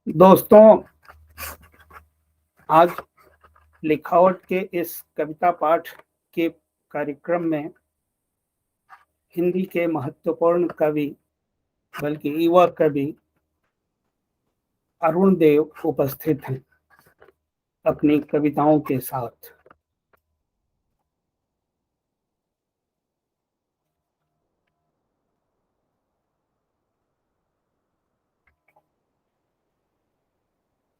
दोस्तों, आज लिखावट के इस कविता पाठ के कार्यक्रम में हिंदी के महत्वपूर्ण कवि बल्कि युवा कवि अरुण देव उपस्थित हैं अपनी कविताओं के साथ।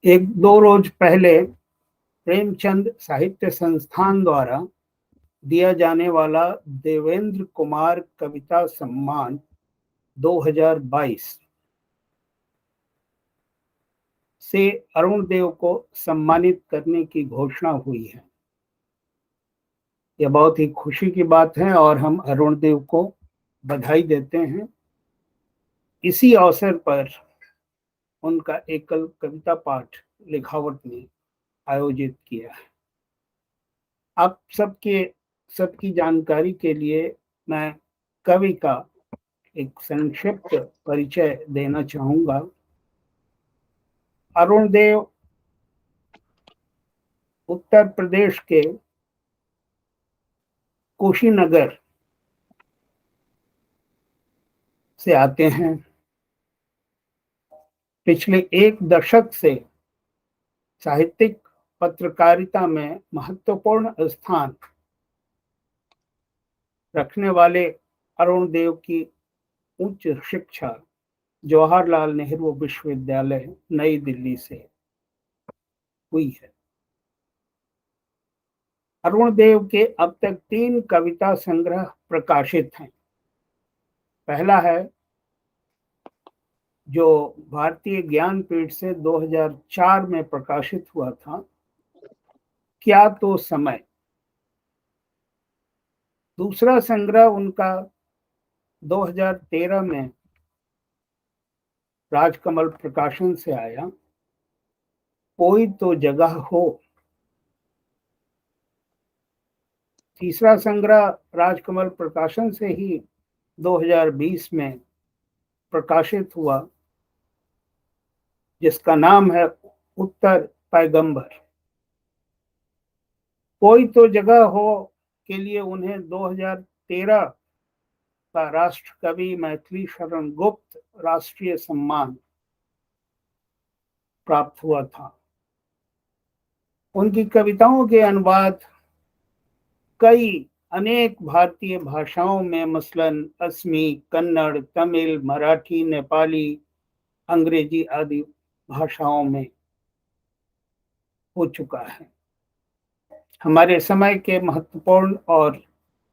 एक दो रोज पहले प्रेमचंद साहित्य संस्थान द्वारा दिया जाने वाला देवेंद्र कुमार कविता सम्मान 2022 से अरुण देव को सम्मानित करने की घोषणा हुई है। यह बहुत ही खुशी की बात है और हम अरुण देव को बधाई देते हैं। इसी अवसर पर उनका एकल कविता पाठ लिखावट ने आयोजित किया है। आप सबकी जानकारी के लिए मैं कवि का एक संक्षिप्त परिचय देना चाहूंगा। अरुण देव उत्तर प्रदेश के कुशीनगर से आते हैं। पिछले एक दशक से साहित्यिक पत्रकारिता में महत्वपूर्ण स्थान रखने वाले अरुण देव की उच्च शिक्षा जवाहरलाल नेहरू विश्वविद्यालय नई दिल्ली से हुई है। अरुण देव के अब तक 3 कविता संग्रह प्रकाशित हैं। पहला है जो भारतीय ज्ञानपीठ से 2004 में प्रकाशित हुआ था, क्या तो समय। दूसरा संग्रह उनका 2013 में राजकमल प्रकाशन से आया, कोई तो जगह हो। तीसरा संग्रह राजकमल प्रकाशन से ही 2020 में प्रकाशित हुआ, जिसका नाम है उत्तर पैगंबर। कोई तो जगह हो के लिए उन्हें 2013 का राष्ट्र कवि मैथिली शरण गुप्त राष्ट्रीय सम्मान प्राप्त हुआ था। उनकी कविताओं के अनुवाद अनेक भारतीय भाषाओं में मसलन असमी, कन्नड़, तमिल, मराठी, नेपाली, अंग्रेजी आदि भाषाओं में हो चुका है। हमारे समय के महत्वपूर्ण और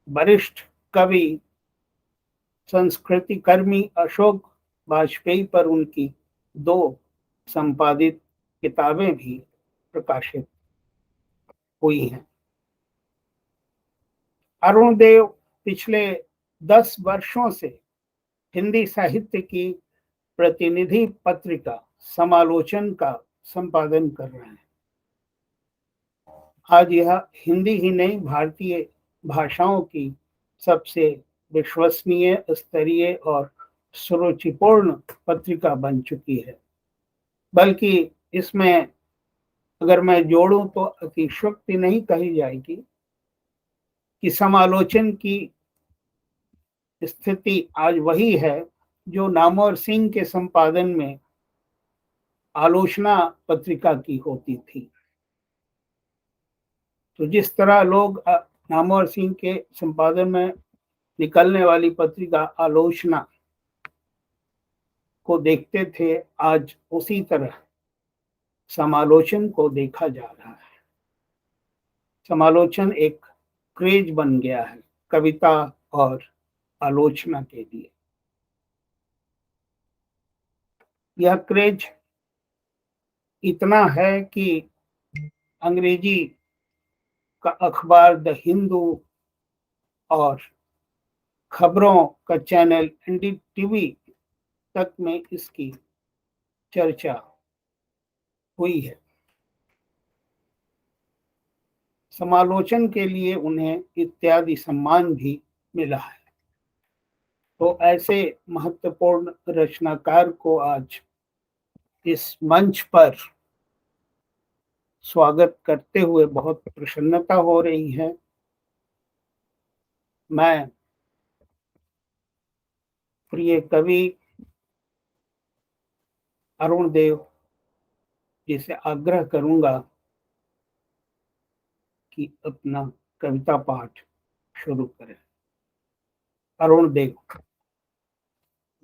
वरिष्ठ कवि संस्कृति कर्मी अशोक वाजपेयी पर उनकी 2 संपादित किताबें भी प्रकाशित हुई हैं। अरुण देव पिछले 10 वर्षों से हिंदी साहित्य की प्रतिनिधि पत्रिका समालोचन का संपादन कर रहे हैं। आज यह हिंदी ही नहीं भारतीय भाषाओं की सबसे विश्वसनीय, स्तरीय और सुरुचिपूर्ण पत्रिका बन चुकी है। बल्कि इसमें अगर मैं जोड़ूं तो अतिशयोक्ति नहीं कही जाएगी कि समालोचन की स्थिति आज वही है जो नामवर सिंह के संपादन में आलोचना पत्रिका की होती थी। तो जिस तरह लोग नामवर सिंह के संपादन में निकलने वाली पत्रिका आलोचना को देखते थे, आज उसी तरह समालोचन को देखा जा रहा है। समालोचन एक क्रेज बन गया है कविता और आलोचना के लिए। यह क्रेज इतना है कि अंग्रेजी का अखबार द हिंदू और खबरों का चैनल एनडीटीवी तक में इसकी चर्चा हुई है। समालोचन के लिए उन्हें इत्यादि सम्मान भी मिला है। तो ऐसे महत्वपूर्ण रचनाकार को आज इस मंच पर स्वागत करते हुए बहुत प्रसन्नता हो रही है। मैं प्रिय कवि अरुण देव जी से आग्रह करूंगा कि अपना कविता पाठ शुरू करें। अरुण देव।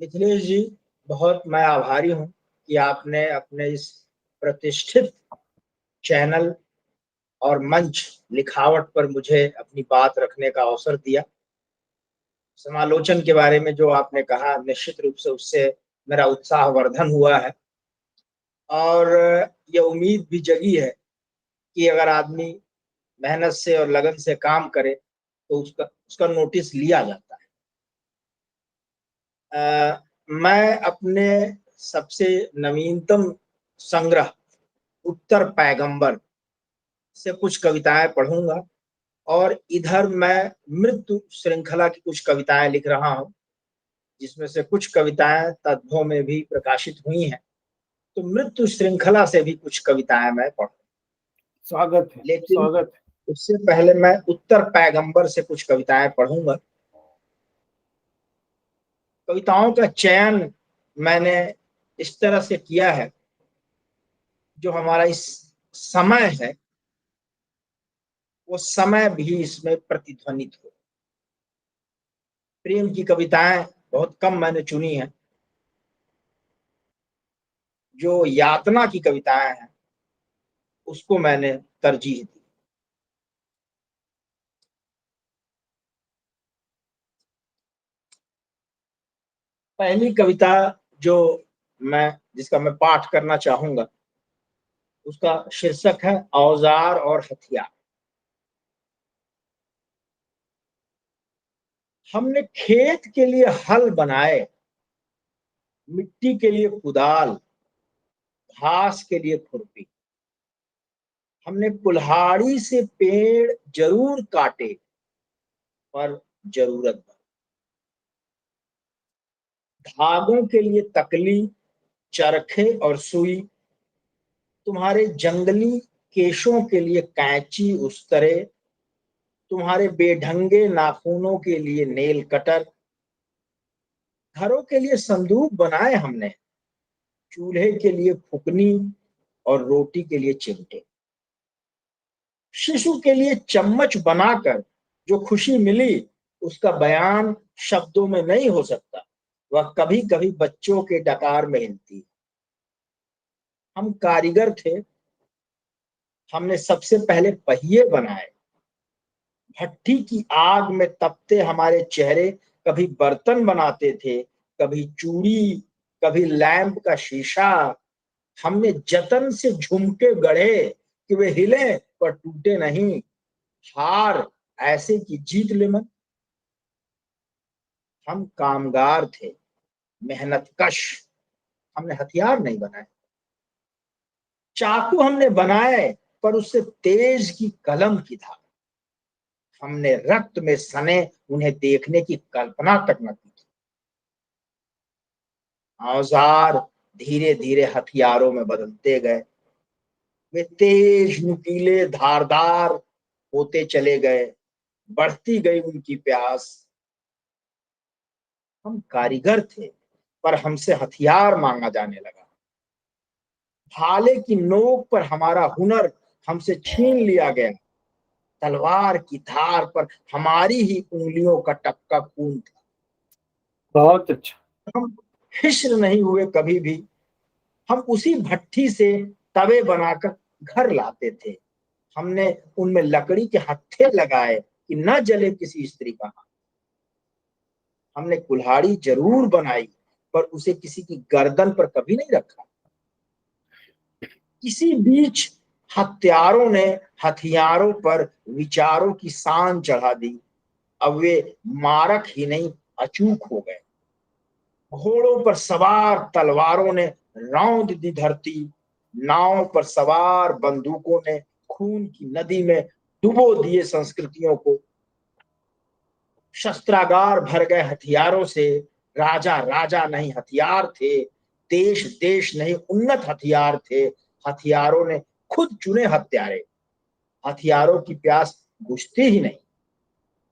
मिथिलेश जी, बहुत मैं आभारी हूं कि आपने अपने इस प्रतिष्ठित चैनल और मंच लिखावट पर मुझे अपनी बात रखने का अवसर दिया। समालोचन के बारे में जो आपने कहा, निश्चित रूप से उससे मेरा उत्साहवर्धन हुआ है और ये उम्मीद भी जगी है कि अगर आदमी मेहनत से और लगन से काम करे तो उसका उसका नोटिस लिया जाता है। मैं अपने सबसे नवीनतम संग्रह उत्तर पैगंबर से कुछ कविताएं पढ़ूंगा और इधर मैं मृत्यु श्रृंखला की कुछ कविताएं लिख रहा हूं, जिसमें से कुछ कविताएं तत्वों में भी प्रकाशित हुई हैं। तो मृत्यु श्रृंखला से भी कुछ कविताएं मैं पढ़ूंगा। स्वागत है, लेकिन स्वागत है। उससे पहले मैं उत्तर पैगंबर से कुछ कविताएं पढ़ूंगा। कविताओं का चयन मैंने इस तरह से किया है जो हमारा इस समय है वो समय भी इसमें प्रतिध्वनित हो। प्रेम की कविताएं बहुत कम मैंने चुनी है। जो यातना की कविताएं हैं उसको मैंने तरजीह दी। पहली कविता जो जिसका मैं पाठ करना चाहूंगा उसका शीर्षक है औजार और हथियार। हमने खेत के लिए हल बनाए, मिट्टी के लिए कुदाल, घास के लिए खुरपी। हमने कुल्हाड़ी से पेड़ जरूर काटे पर जरूरत भर। धागों के लिए तकली, चरखे और सुई, तुम्हारे जंगली केशों के लिए कैंची उस्तरे, तुम्हारे बेढंगे नाखूनों के लिए नेल कटर। घरों के लिए संदूक बनाए हमने, चूल्हे के लिए फुकनी और रोटी के लिए चिमटे। शिशु के लिए चम्मच बनाकर जो खुशी मिली उसका बयान शब्दों में नहीं हो सकता। वह कभी कभी बच्चों के डकार में हिलती। हम कारीगर थे, हमने सबसे पहले पहिए बनाए। भट्ठी की आग में तपते हमारे चेहरे कभी बर्तन बनाते थे, कभी चूड़ी, कभी लैंप का शीशा। हमने जतन से झुमके गढ़े कि वे हिले पर टूटे नहीं। हार ऐसे की जीत ले मन। हम कामगार थे, मेहनत कश, हमने हथियार नहीं बनाए। चाकू हमने बनाए पर उससे तेज की कलम की धार। हमने रक्त में सने उन्हें देखने की कल्पना तक न की। औजार धीरे धीरे हथियारों में बदलते गए। वे तेज, नुकीले, धारदार होते चले गए। बढ़ती गई उनकी प्यास। हम कारीगर थे पर हमसे हथियार मांगा जाने लगा। भाले की नोक पर हमारा हुनर हमसे छीन लिया गया। तलवार की धार पर हमारी ही उंगलियों का टपका खून था। बहुत अच्छा। हम हिस्र नहीं हुए कभी भी। हम उसी भट्ठी से तवे बनाकर घर लाते थे। हमने उनमें लकड़ी के हत्थे लगाए कि न जले किसी स्त्री का हाथ। हमने कुल्हाड़ी जरूर बनाई पर उसे किसी की गर्दन पर कभी नहीं रखा। इसी बीच हत्यारों ने हथियारों पर विचारों की सान चढ़ा दी। अब वे मारक ही नहीं अचूक हो गए। घोड़ों पर सवार तलवारों ने रौंद दी धरती। नाव पर सवार बंदूकों ने खून की नदी में डुबो दिए संस्कृतियों को। शस्त्रागार भर गए हथियारों से। राजा राजा नहीं हथियार थे। देश देश नहीं उन्नत हथियार थे, हथियारों ने खुद चुने हत्यारे, हथियारों की प्यास बुझती ही नहीं।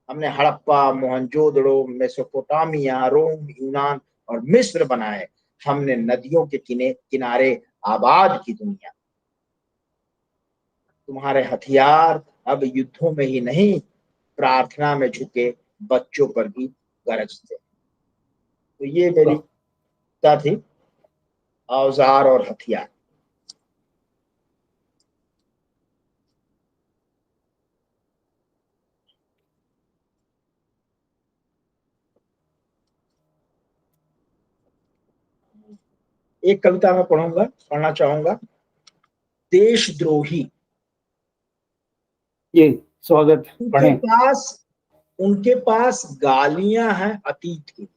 हमने हड़प्पा, मोहनजोदड़ो, मेसोपोटामिया, रोम, यूनान और मिस्र बनाए। हमने नदियों के किनारे आबाद की दुनिया। तुम्हारे हथियार अब युद्धों में ही नहीं, प्रार्थना में झुके बच्चों पर भी गरजते। तो ये मेरी कविता थी, औजार और हथियार। एक कविता मैं पढ़ना चाहूंगा। देशद्रोही। ये स्वागत, उनके पढ़ें। पास उनके पास गालियां हैं अतीत की,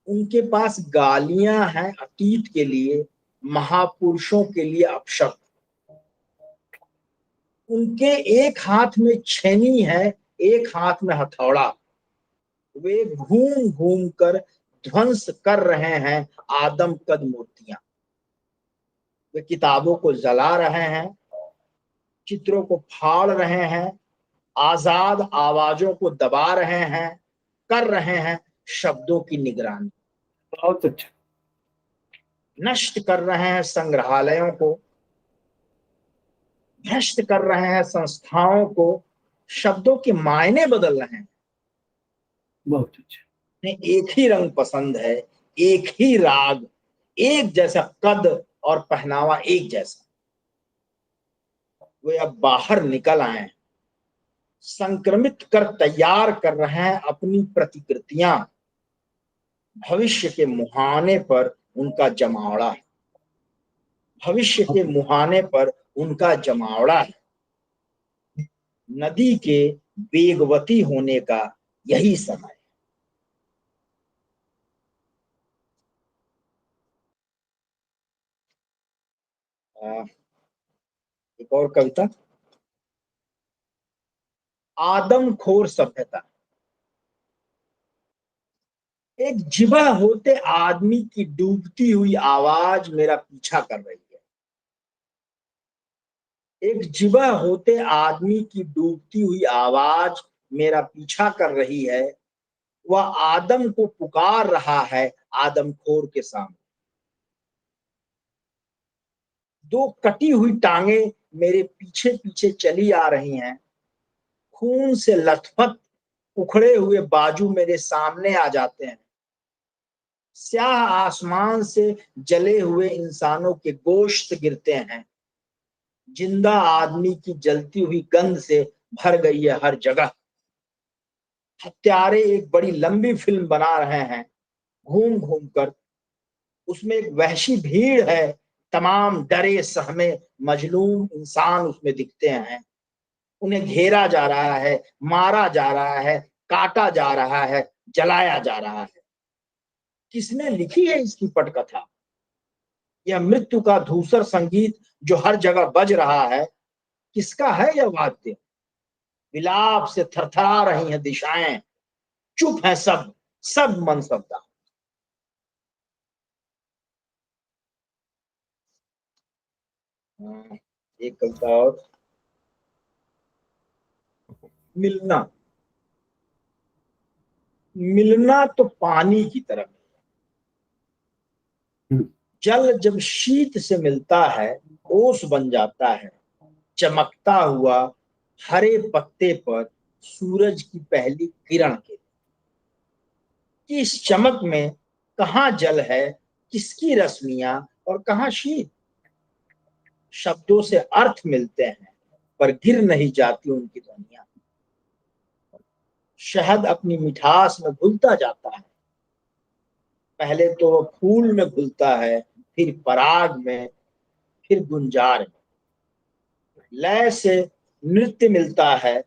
उनके पास गालियां हैं अतीत के लिए, महापुरुषों के लिए अपशब्द। उनके एक हाथ में छेनी है, एक हाथ में हथौड़ा। वे घूम घूम कर ध्वंस कर रहे हैं आदम कद मूर्तियां। वे किताबों को जला रहे हैं, चित्रों को फाड़ रहे हैं, आजाद आवाजों को दबा रहे हैं, कर रहे हैं शब्दों की निगरानी। बहुत अच्छा। नष्ट कर रहे हैं संग्रहालयों को, भ्रष्ट कर रहे हैं संस्थाओं को, शब्दों के मायने बदल रहे हैं। बहुत अच्छा। उन्हें एक ही रंग पसंद है, एक ही राग, एक जैसा कद और पहनावा एक जैसा। वे अब बाहर निकल आए हैं, संक्रमित कर तैयार कर रहे हैं अपनी प्रतिकृतियां। भविष्य के मुहाने पर उनका जमावड़ा है, भविष्य के मुहाने पर उनका जमावड़ा है। नदी के वेगवती होने का यही समय। एक और कविता। आदमखोर सभ्यता। एक जिबा होते आदमी की डूबती हुई आवाज मेरा पीछा कर रही है। एक जिबा होते आदमी की डूबती हुई आवाज मेरा पीछा कर रही है। वह आदम को पुकार रहा है आदमखोर के सामने। दो कटी हुई टांगे मेरे पीछे पीछे चली आ रही हैं। खून से लथपथ उखड़े हुए बाजू मेरे सामने आ जाते हैं। स्याह आसमान से जले हुए इंसानों के गोश्त गिरते हैं। जिंदा आदमी की जलती हुई गंध से भर गई है हर जगह। हत्यारे एक बड़ी लंबी फिल्म बना रहे हैं घूम घूम कर। उसमें एक वहशी भीड़ है, तमाम डरे सहमे मजलूम इंसान उसमें दिखते हैं। उन्हें घेरा जा रहा है, मारा जा रहा है, काटा जा रहा है, जलाया जा रहा है। किसने लिखी है इसकी पटकथा? यह मृत्यु का धूसर संगीत जो हर जगह बज रहा है, किसका है यह वाद्य? विलाप से थरथरा रही हैं दिशाएं, चुप है सब, सब मनसबदा। एक कविता और। मिलना। मिलना तो पानी की तरह। जल जब शीत से मिलता है ओस बन जाता है। चमकता हुआ हरे पत्ते पर सूरज की पहली किरण के। इस चमक में कहाँ जल है, किसकी रश्मियां और कहाँ शीत? शब्दों से अर्थ मिलते हैं पर गिर नहीं जाती उनकी ध्वनियां। शहद अपनी मिठास में घुलता जाता है। पहले तो वह फूल में घुलता है, फिर पराग में, फिर गुंजार में। लय से नृत्य मिलता है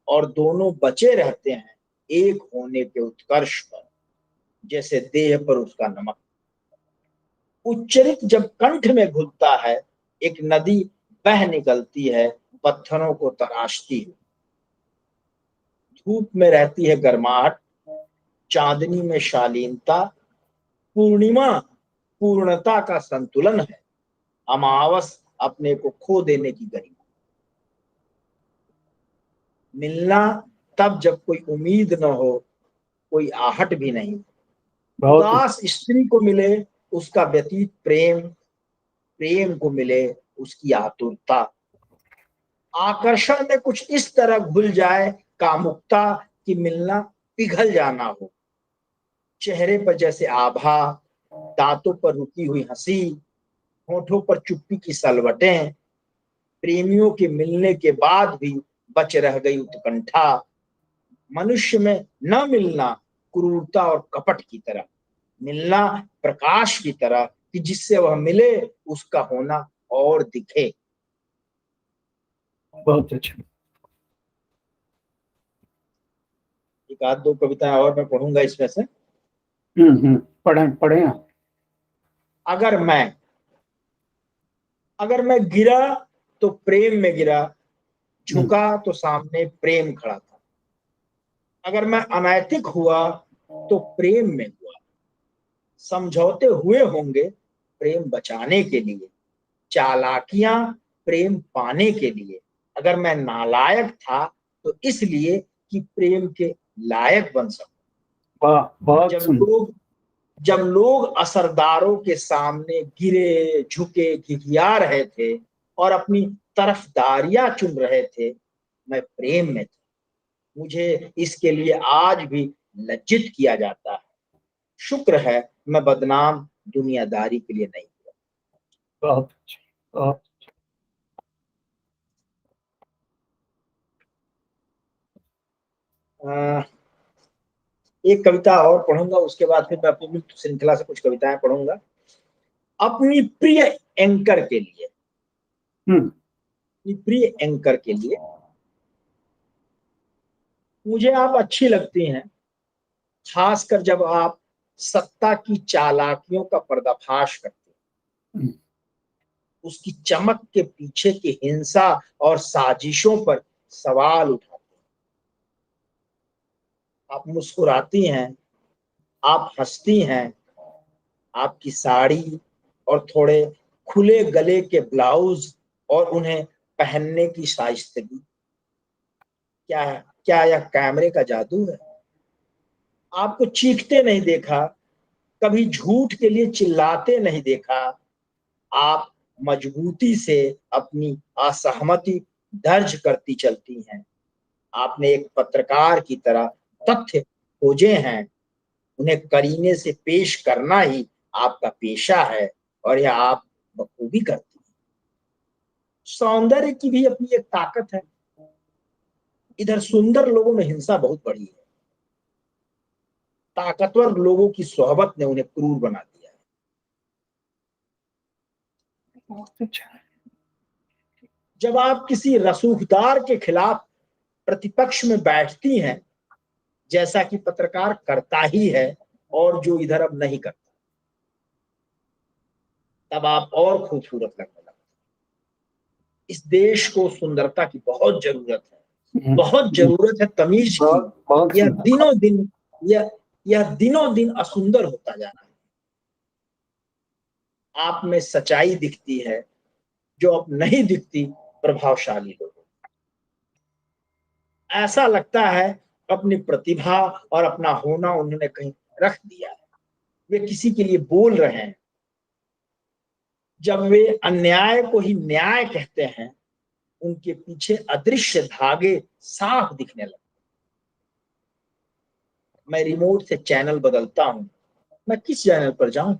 और दोनों बचे रहते हैं एक होने के उत्कर्ष पर, जैसे देह पर उसका नमक। उच्चरित जब कंठ में घुलता है, एक नदी बह निकलती है पत्थरों को तराशती है। धूप में रहती है गर्माहट, चांदनी में शालीनता, पूर्णिमा पूर्णता का संतुलन है, अमावस अपने को खो देने की गरिमा। मिलना तब जब कोई उम्मीद न हो, कोई आहट भी नहीं। बहुत उदास स्त्री को मिले उसका व्यतीत प्रेम, प्रेम को मिले उसकी आतुरता। आकर्षण में कुछ इस तरह घुल जाए कामुकता कि मिलना पिघल जाना हो। चेहरे पर जैसे आभा, दांतों पर रुकी हुई हंसी, होठों पर चुप्पी की सलवटें, प्रेमियों के मिलने के बाद भी बच रह गई उत्कंठा। मनुष्य में न मिलना क्रूरता और कपट की तरह, मिलना प्रकाश की तरह कि जिससे वह मिले उसका होना और दिखे। बहुत अच्छा। एक आध दो कविताएं और मैं पढ़ूंगा इसमें से। पढ़े पढ़े आप। अगर मैं गिरा तो प्रेम में गिरा, झुका तो सामने प्रेम खड़ा था। अगर मैं अनैतिक हुआ तो प्रेम में हुआ। समझौते हुए होंगे प्रेम बचाने के लिए, चालाकियां प्रेम पाने के लिए। अगर मैं नालायक था तो इसलिए कि प्रेम के लायक बन सकूं। वाह, बहुत जब सुंदर। लोग जब लोग असरदारों के सामने गिरे झुके घिघिया रहे थे और अपनी तरफदारियां चुन रहे थे, मैं प्रेम में था। मुझे इसके लिए आज भी लज्जित किया जाता है। शुक्र है मैं बदनाम दुनियादारी के लिए नहीं बहुत अच्छा, बहुत। हुआ। एक कविता और पढ़ूंगा, उसके बाद फिर मैं अपनी मृत्यु श्रृंखला से कुछ कविताएं पढ़ूंगा। अपनी प्रिय एंकर के लिए, हम्म अपनी प्रिय एंकर के लिए, मुझे आप अच्छी लगती हैं, खासकर जब आप सत्ता की चालाकियों का पर्दाफाश करते हैं, हम्म, उसकी चमक के पीछे की हिंसा और साजिशों पर सवाल उठाते हैं। आप मुस्कुराती हैं, आप हंसती हैं, आपकी साड़ी और थोड़े खुले गले के ब्लाउज और उन्हें पहनने की शाइस्तगी, क्या क्या यह कैमरे का जादू है? आपको चीखते नहीं देखा, कभी झूठ के लिए चिल्लाते नहीं देखा। आप मजबूती से अपनी असहमति दर्ज करती चलती हैं। आपने एक पत्रकार की तरह तथ्य खोजे हैं, उन्हें करीने से पेश करना ही आपका पेशा है और यह आप बखूबी करती हैं। सौंदर्य की भी अपनी एक ताकत है। इधर सुंदर लोगों में हिंसा बहुत बड़ी है, ताकतवर लोगों की सोहबत ने उन्हें क्रूर बना दिया है। बहुत अच्छा। जब आप किसी रसूखदार के खिलाफ प्रतिपक्ष में बैठती हैं, जैसा कि पत्रकार करता ही है और जो इधर अब नहीं करता, तब आप और खूबसूरत लगने लगते। इस देश को सुंदरता की बहुत जरूरत है, बहुत जरूरत है तमीज की। बहुत बहुत यह सुंदर। दिनों दिन यह दिनों दिन असुंदर होता जा रहा है। आप में सच्चाई दिखती है जो अब नहीं दिखती प्रभावशाली लोगों। ऐसा लगता है अपनी प्रतिभा और अपना होना उन्होंने कहीं रख दिया है, वे किसी के लिए बोल रहे हैं। जब वे अन्याय को ही न्याय कहते हैं, उनके पीछे अदृश्य धागे साफ दिखने लगते। मैं रिमोट से चैनल बदलता हूं, मैं किस चैनल पर जाऊं?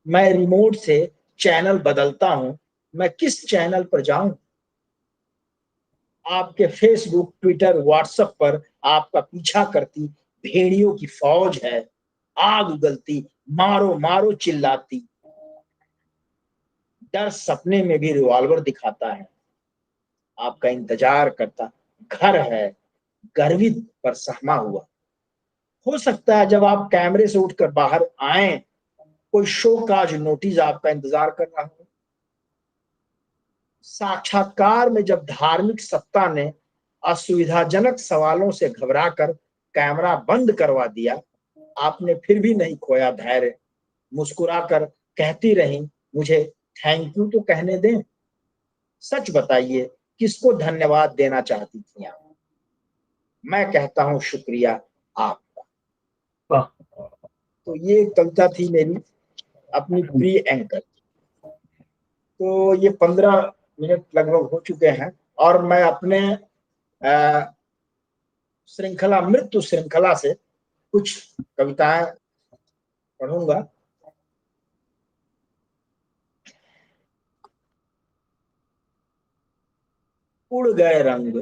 मैं रिमोट से चैनल बदलता हूं, मैं किस चैनल पर जाऊं? आपके फेसबुक ट्विटर व्हाट्सएप पर आपका पीछा करती भेड़ियों की फौज है, आग उगलती, मारो मारो चिल्लाती। डर सपने में भी रिवॉल्वर दिखाता है, आपका इंतजार करता घर है, गर्वित पर सहमा हुआ। हो सकता है जब आप कैमरे से उठकर बाहर आए, कोई शो काज नोटिस आपका इंतजार कर रहा हो। साक्षात्कार में जब धार्मिक सत्ता ने असुविधाजनक सवालों से घबराकर कैमरा बंद करवा दिया, आपने फिर भी नहीं खोया धैर्य। मुस्कुराकर कहती रही, मुझे थैंक यू तो कहने दें। सच बताइए, किसको धन्यवाद देना चाहती थी आप? मैं कहता हूं शुक्रिया आपका। वाह। तो ये कविता थी मेरी अपनी प्रिय एंकर। तो ये 15 मिनट लगभग हो चुके हैं और मैं अपने श्रृंखला मृत्यु श्रृंखला से कुछ कविताएं पढ़ूंगा। उड़ गए रंग,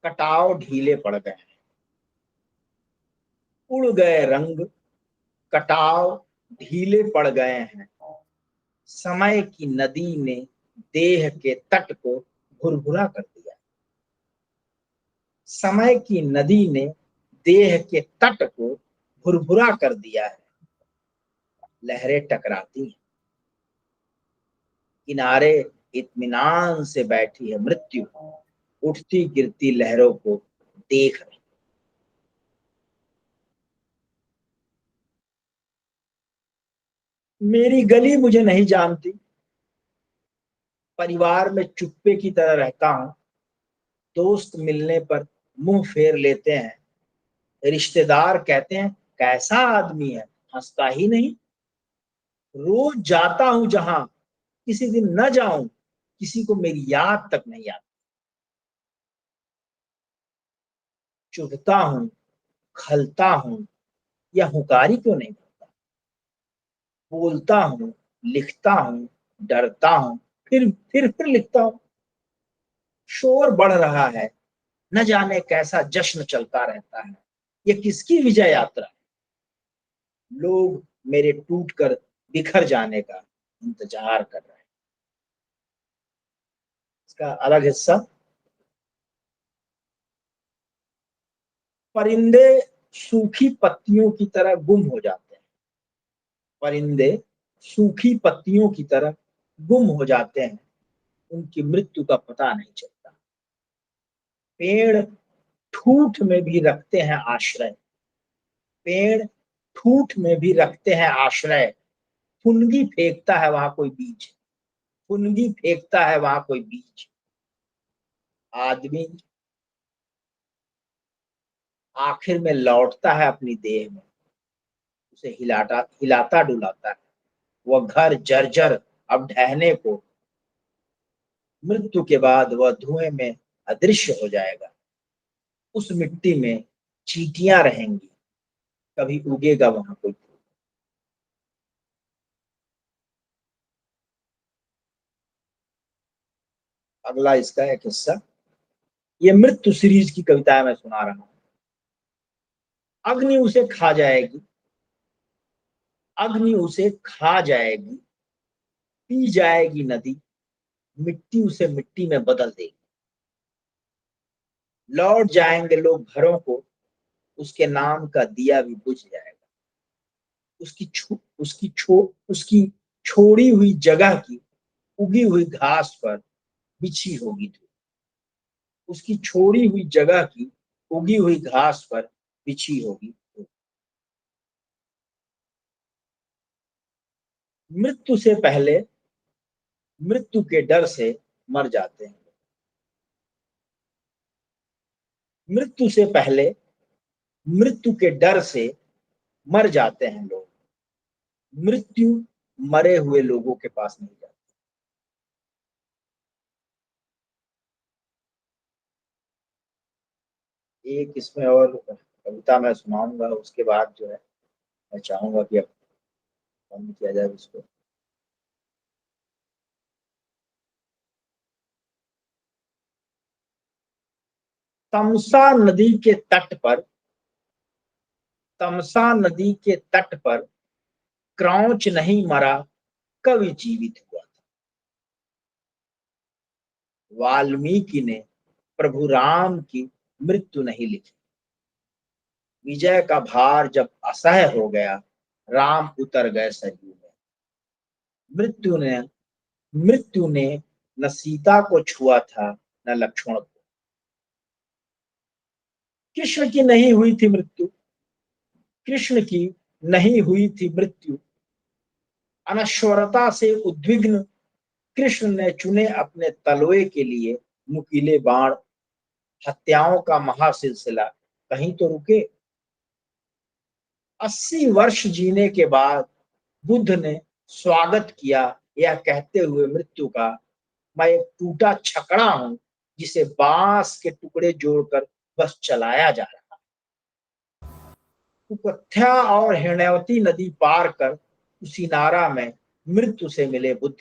कटाव ढीले पड़ गए। उड़ गए रंग, कटाव ढीले पड़ गए हैं। समय की नदी ने देह के तट को भुरभुरा कर दिया। समय की नदी ने देह के तट को भुरभुरा कर दिया है। लहरें टकराती हैं, किनारे इत्मीनान से बैठी है मृत्यु, उठती गिरती लहरों को देख रही। मेरी गली मुझे नहीं जानती, परिवार में चुप्पे की तरह रहता हूं। दोस्त मिलने पर मुंह फेर लेते हैं। रिश्तेदार कहते हैं कैसा आदमी है, हंसता ही नहीं। रोज जाता हूं जहां, किसी दिन न जाऊं, किसी को मेरी याद तक नहीं आती। चुभता हूं, खलता हूं, या हुकारी क्यों नहीं करता। बोलता हूं, लिखता हूं, डरता हूं, फिर लिखता हूं। शोर बढ़ रहा है, न जाने कैसा जश्न चलता रहता है। ये किसकी विजय यात्रा है? लोग मेरे टूटकर बिखर जाने का इंतजार कर रहे हैं। इसका अलग हिस्सा। परिंदे सूखी पत्तियों की तरह गुम हो जाते हैं। परिंदे सूखी पत्तियों की तरह गुम हो जाते हैं, उनकी मृत्यु का पता नहीं चलता। पेड़ ठूठ में भी रखते हैं आश्रय। पेड़ ठूठ में भी रखते हैं आश्रय। फुनगी फेंकता है वहां कोई बीज। फुनगी फेंकता है वहां कोई बीज। आदमी आखिर में लौटता है अपनी देह में, उसे हिलाता डुलाता है। वह घर जर्जर अब ढहने को। मृत्यु के बाद वह धुएं में अदृश्य हो जाएगा। उस मिट्टी में चींटियां रहेंगी, कभी उगेगा वहां कोई फूल। अगला इसका एक हिस्सा। ये मृत्यु सीरीज की कविताएं मैं सुना रहा हूं। अग्नि उसे खा जाएगी, अग्नि उसे खा जाएगी, पी जाएगी नदी, मिट्टी उसे मिट्टी में बदल देगी। लौट जाएंगे लोग घरों को, उसके नाम का दिया भी बुझ जाएगा। उसकी छोड़ी हुई जगह की उगी हुई घास पर बिछी होगी धूप। उसकी छोड़ी हुई जगह की उगी हुई घास पर बिछी होगी धूप। मृत्यु से पहले मृत्यु के डर से मर जाते हैं। मृत्यु से पहले मृत्यु के डर से मर जाते हैं लोग। मृत्यु मरे हुए लोगों के पास नहीं जाती। एक इसमें और कविता मैं सुनाऊंगा, उसके बाद जो है मैं चाहूंगा कि अब बंद किया जाए उसको। तमसा नदी के तट पर, तमसा नदी के तट पर क्रौच नहीं मरा, कवि जीवित हुआ था। वाल्मीकि ने प्रभु राम की मृत्यु नहीं लिखी। विजय का भार जब असह्य हो गया, राम उतर गए सरयू में। मृत्यु ने मृत्यु ने न सीता को छुआ था, न लक्ष्मण को। कृष्ण की नहीं हुई थी मृत्यु, कृष्ण की नहीं हुई थी मृत्यु। अनश्वरता से उद्विग्न कृष्ण ने चुने अपने तलवे के लिए नुकीले बाण। हत्याओं का महासिलसिला कहीं तो रुके। 80 वर्ष जीने के बाद बुद्ध ने स्वागत किया यह कहते हुए मृत्यु का, मैं एक टूटा छकड़ा हूं जिसे बांस के टुकड़े जोड़कर बस चलाया जा रहा। कुकथ्या और हिरण्यवती नदी पार कर उसी नारा में मृत्यु से मिले बुद्ध,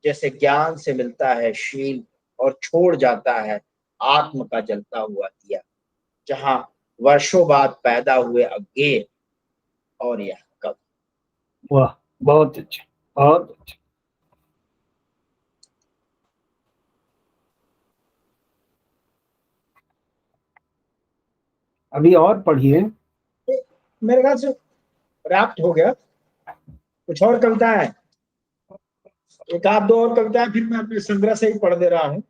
जैसे ज्ञान से मिलता है शील और छोड़ जाता है आत्म का जलता हुआ दिया, जहां वर्षों बाद पैदा हुए अज्ञेय। और यह कब। वाह, बहुत अच्छा, बहुत अच्छा। अभी और पढ़िए। मेरे ख्याल से रैप्ट हो गया। कुछ और कविताएं, एक आध दो और कविताएं फिर मैं अपने संग्रह से ही पढ़ दे रहा हूँ।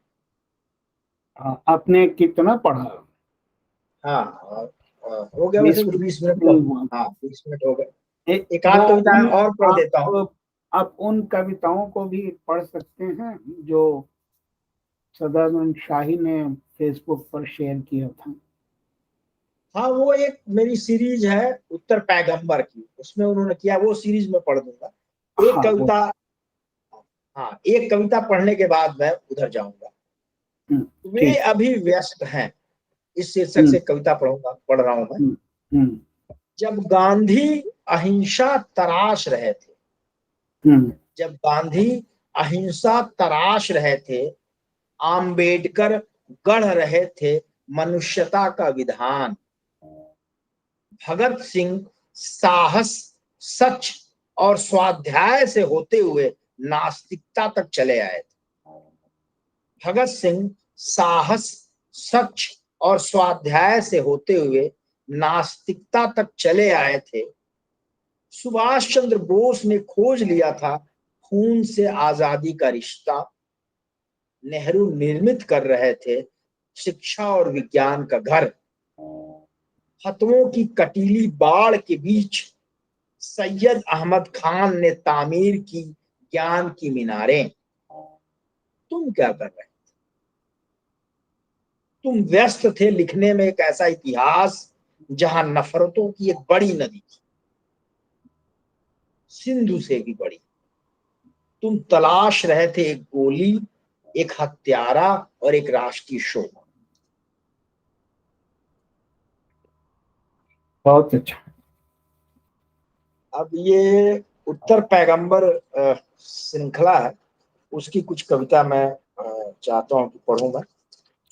आपने कितना पढ़ा? हाँ, हो गया वैसे 20 20 मिनट नहीं तो। हुआ। हाँ, 20 मिनट हो गए। एक वो आध कविताएं उन और पढ़ देता हूँ। आप उन कविताओं को भी पढ़ सकते हैं जो सदानंद शाही ने फेसबुक पर शेयर किया था। हाँ, वो एक मेरी सीरीज है उत्तर पैगंबर की, उसमें उन्होंने किया, वो सीरीज में पढ़ दूंगा। एक हाँ वो। कविता, हाँ, एक कविता पढ़ने के बाद मैं उधर जाऊंगा। वे ठीक। अभी व्यस्त हैं, इस शीर्षक हम्म से कविता पढ़ रहा हूं मैं। हम्म हम्म जब गांधी अहिंसा तराश रहे थे, हम्म जब गांधी अहिंसा तराश रहे थे, आम्बेडकर गढ़ रहे थे मनुष्यता का विधान। भगत सिंह साहस, सच और स्वाध्याय से होते हुए नास्तिकता तक चले आए थे। भगत सिंह साहस, सच और स्वाध्याय से होते हुए नास्तिकता तक चले आए थे। सुभाष चंद्र बोस ने खोज लिया था खून से आजादी का रिश्ता। नेहरू निर्मित कर रहे थे शिक्षा और विज्ञान का घर। फतवों की कटीली बाढ़ के बीच सैयद अहमद खान ने तामीर की ज्ञान की मीनारें। तुम क्या कर रहे? तुम व्यस्त थे लिखने में एक ऐसा इतिहास जहां नफरतों की एक बड़ी नदी थी, सिंधु से भी बड़ी। तुम तलाश रहे थे एक गोली, एक हत्यारा और एक राष्ट्रीय शोक। बहुत अच्छा। अब ये उत्तर पैगंबर श्रृंखला है, उसकी कुछ कविता मैं चाहता हूं कि पढ़ूं मैं।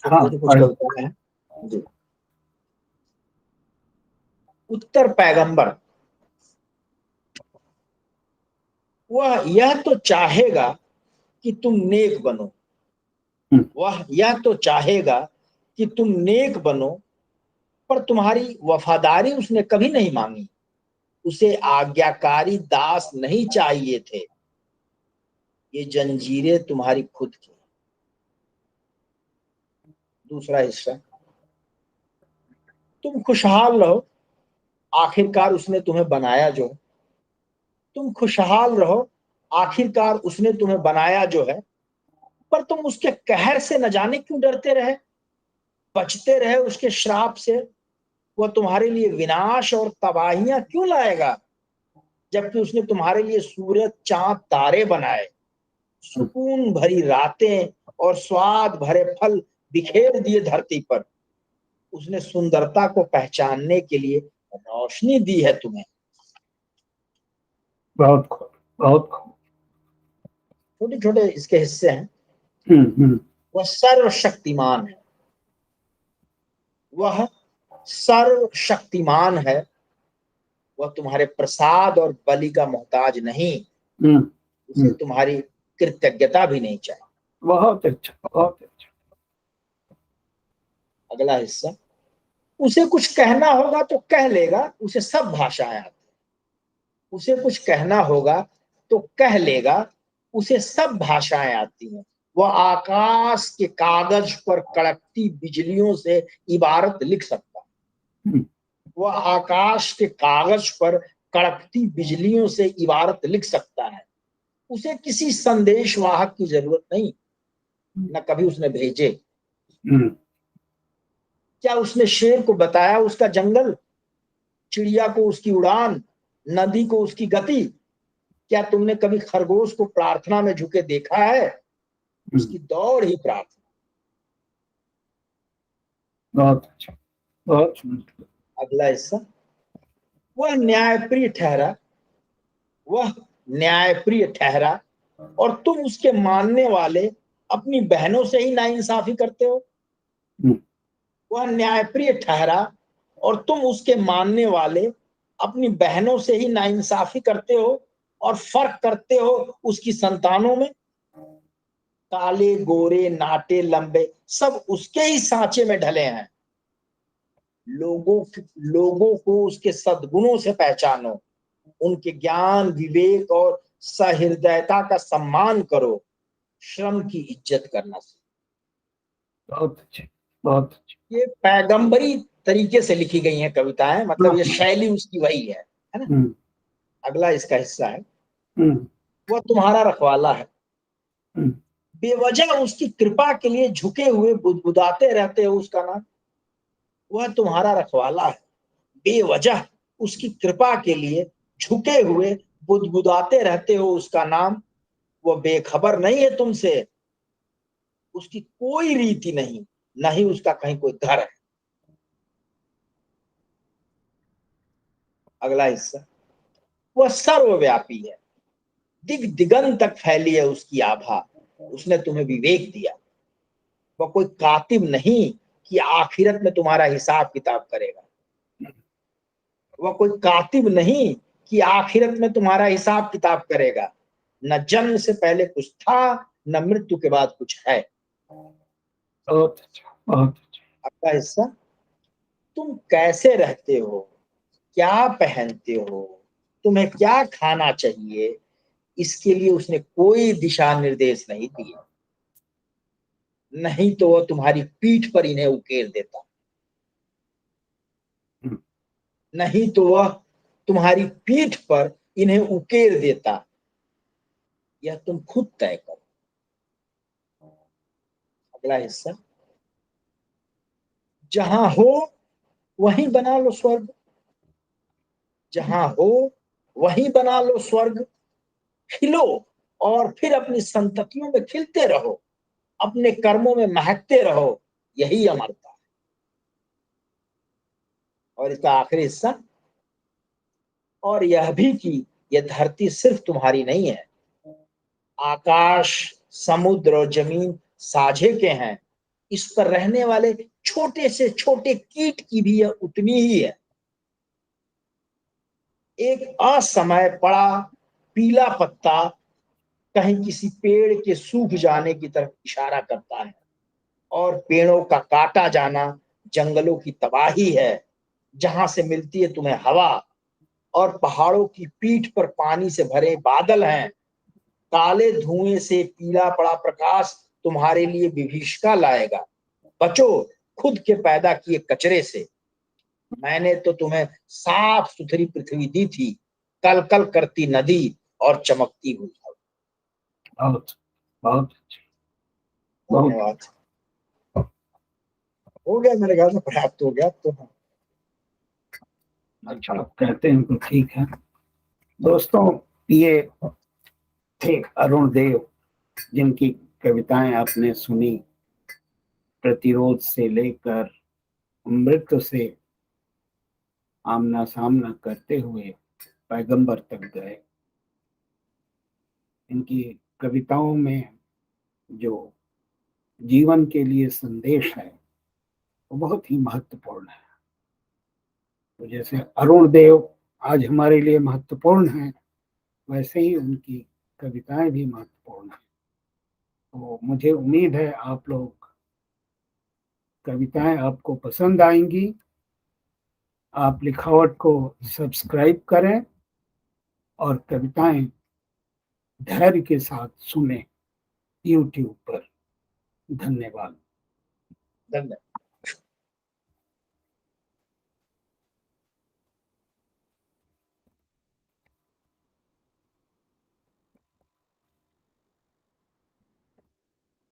छोटी हाँ छोटी कुछ पढ़िए। कविताएं हैं जी। उत्तर पैगंबर। वह यह तो चाहेगा कि तुम नेक बनो, वह यह तो चाहेगा कि तुम नेक बनो, पर तुम्हारी वफादारी उसने कभी नहीं मांगी। उसे आज्ञाकारी दास नहीं चाहिए थे, ये जंजीरें तुम्हारी खुद की। दूसरा हिस्सा। तुम खुशहाल रहो, आखिरकार उसने तुम्हें बनाया जो। तुम खुशहाल रहो, आखिरकार उसने तुम्हें बनाया जो है। पर तुम उसके कहर से न जाने क्यों डरते रहे, बचते रहे उसके श्राप से। वह तुम्हारे लिए विनाश और तबाहियां क्यों लाएगा, जबकि उसने तुम्हारे लिए सूरज चांद तारे बनाए, सुकून भरी रातें और स्वाद भरे फल बिखेर दिए धरती पर। उसने सुंदरता को पहचानने के लिए रोशनी दी है तुम्हें। बहुत खूब, बहुत खूब। छोटे छोटे इसके हिस्से हैं। हम्म। वह सर्वशक्तिमान है, वह सर्वशक्तिमान है। वह तुम्हारे प्रसाद और बलि का मोहताज नहीं, हम्म उसे तुम्हारी कृतज्ञता भी नहीं चाहिए। बहुत अच्छा, बहुत अच्छा। अगला हिस्सा। उसे कुछ कहना होगा तो कह लेगा, उसे सब भाषाएं आती। उसे कुछ कहना होगा तो कह लेगा, उसे सब भाषाएं आती हैं। वह आकाश के कागज पर कड़कती बिजलियों से इबारत लिख सकता है। हम्म, वह आकाश के कागज पर कड़कती बिजलियों से इबारत लिख सकता है। उसे किसी संदेश वाहक की जरूरत नहीं, न कभी उसने भेजे। क्या उसने शेर को बताया उसका जंगल, चिड़िया को उसकी उड़ान, नदी को उसकी गति? क्या तुमने कभी खरगोश को प्रार्थना में झुके देखा है? उसकी दौड़ ही प्रार्थना। बहुत अच्छा, बहुत सुंदर। अगला हिस्सा, वह न्यायप्रिय ठहरा, वह न्यायप्रिय ठहरा और तुम उसके मानने वाले अपनी बहनों से ही नाइंसाफी करते हो। वह न्यायप्रिय ठहरा और तुम उसके मानने वाले अपनी बहनों से ही नाइंसाफी करते हो और फर्क करते हो उसकी संतानों में। काले गोरे नाटे लंबे सब उसके ही सांचे में ढले हैं। लोगों को उसके सद्गुणों से पहचानो, उनके ज्ञान विवेक और सहृदयता का सम्मान करो, श्रम की इज्जत करना सीखो। बहुत अच्छे, बहुत अच्छे। ये पैगंबरी तरीके से लिखी गई हैं कविताएं, मतलब ये शैली उसकी वही है ना। अगला इसका हिस्सा है, वह तुम्हारा रखवाला है, बेवजह उसकी कृपा के लिए झुके हुए बुदबुदाते रहते हो उसका नाम। वह तुम्हारा रखवाला है, बेवजह उसकी कृपा के लिए झुके हुए बुदबुदाते रहते हो उसका नाम। वह बेखबर नहीं है तुमसे, उसकी कोई रीति नहीं, न ही उसका कहीं कोई घर है। अगला हिस्सा, वह सर्वव्यापी है, दिग दिगंत तक फैली है उसकी आभा, उसने तुम्हें विवेक दिया। वह कोई कातिब नहीं कि आखिरत में तुम्हारा हिसाब किताब करेगा। वह कोई कातिब नहीं कि आखिरत में तुम्हारा हिसाब किताब करेगा। न जन्म से पहले कुछ था, न मृत्यु के बाद कुछ है। बहुत अच्छा, बहुत अच्छा। अगला हिस्सा, तुम कैसे रहते हो, क्या पहनते हो, तुम्हें क्या खाना चाहिए, इसके लिए उसने कोई दिशा निर्देश नहीं दिए, नहीं तो वह तुम्हारी पीठ पर इन्हें उकेर देता, नहीं तो वह तुम्हारी पीठ पर इन्हें उकेर देता। यह तुम खुद तय करो। अगला हिस्सा, जहां हो वहीं बना लो स्वर्ग, जहां हो वहीं बना लो स्वर्ग। खिलो और फिर अपनी संततियों में खिलते रहो, अपने कर्मों में महकते रहो, यही अमरता है। और इसका आखिरी हिस्सा, और यह भी कि यह धरती सिर्फ तुम्हारी नहीं है, आकाश समुद्र और जमीन साझे के हैं। इस पर रहने वाले छोटे से छोटे कीट की भी यह उतनी ही है। एक असमय पड़ा पीला पत्ता कहीं किसी पेड़ के सूख जाने की तरफ इशारा करता है, और पेड़ों का काटा जाना जंगलों की तबाही है। जहां से मिलती है तुम्हें हवा, और पहाड़ों की पीठ पर पानी से भरे बादल हैं। काले धुएं से पीला पड़ा प्रकाश तुम्हारे लिए विभीषिका लाएगा। बचो खुद के पैदा किए कचरे से। मैंने तो तुम्हें साफ सुथरी पृथ्वी दी थी, कल कल करती नदी और चमकती हुई हवा। बहुत बहुत अच्छा, बहुत धन्यवाद। हो गया, मेरे ख्याल से पर्याप्त हो गया तो। अच्छा। आप कहते हैं तो ठीक है। दोस्तों, ये थे अरुण देव, जिनकी कविताएं आपने सुनी। प्रतिरोध से लेकर मृत्यु से आमना सामना करते हुए पैगंबर तक गए। इनकी कविताओं में जो जीवन के लिए संदेश है वो बहुत ही महत्वपूर्ण है। तो जैसे अरुण देव आज हमारे लिए महत्वपूर्ण हैं, वैसे ही उनकी कविताएं भी महत्वपूर्ण हैं। तो मुझे उम्मीद है आप लोग कविताएं आपको पसंद आएंगी। आप लिखावट को सब्सक्राइब करें और कविताएं धैर्य के साथ सुने YouTube पर। धन्यवाद। धन्यवाद।